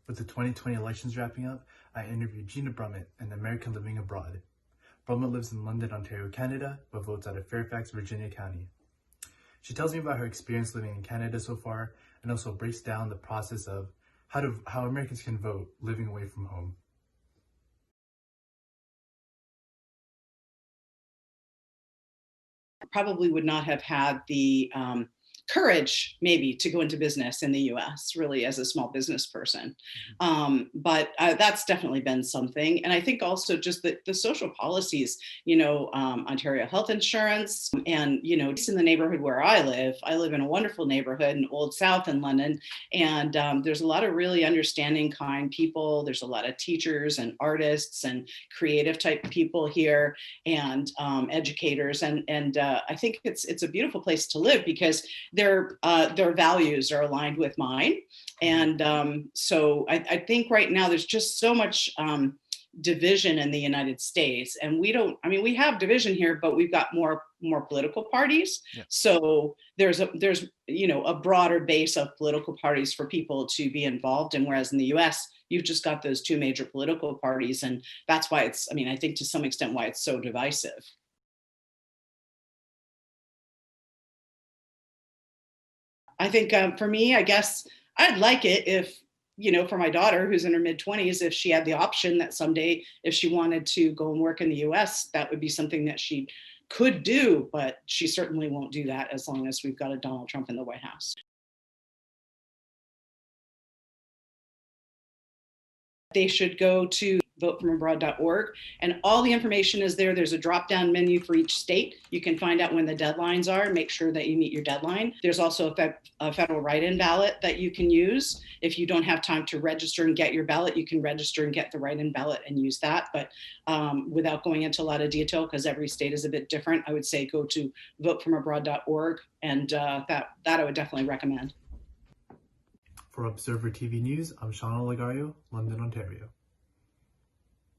For the 2020 elections wrapping up, I interviewed Gena Brumitt, an American living abroad. Brumitt lives in London, Ontario, Canada, but votes out of Fairfax, Virginia County. She tells me about her experience living in Canada so far, and also breaks down the process of how Americans can vote living away from home. Probably would not have had the courage maybe to go into business in the US, really, as a small business person. But that's definitely been something. And I think also just the social policies, Ontario health insurance, and, just in the neighborhood where I live in a wonderful neighborhood in Old South in London. And there's a lot of really understanding, kind people. There's a lot of teachers and artists and creative type people here, and educators. And I think it's a beautiful place to live because their values are aligned with mine. And so I think right now there's just so much division in the United States, and we have division here, but we've got more political parties. Yeah. So there's a broader base of political parties for people to be involved in, whereas in the US you've just got those two major political parties, and that's why I think to some extent why it's so divisive. I think for me, I guess I'd like it if, for my daughter who's in her mid 20s, if she had the option that someday, if she wanted to go and work in the US, that would be something that she could do, but she certainly won't do that as long as we've got a Donald Trump in the White House. They should go to votefromabroad.org, and all the information is there. There's a drop-down menu for each state. You can find out when the deadlines are, make sure that you meet your deadline. There's also a federal write-in ballot that you can use. If you don't have time to register and get your ballot, you can register and get the write-in ballot and use that. But without going into a lot of detail, because every state is a bit different, I would say go to votefromabroad.org, and that I would definitely recommend. For Observer TV News, I'm Sean Olegario, London, Ontario.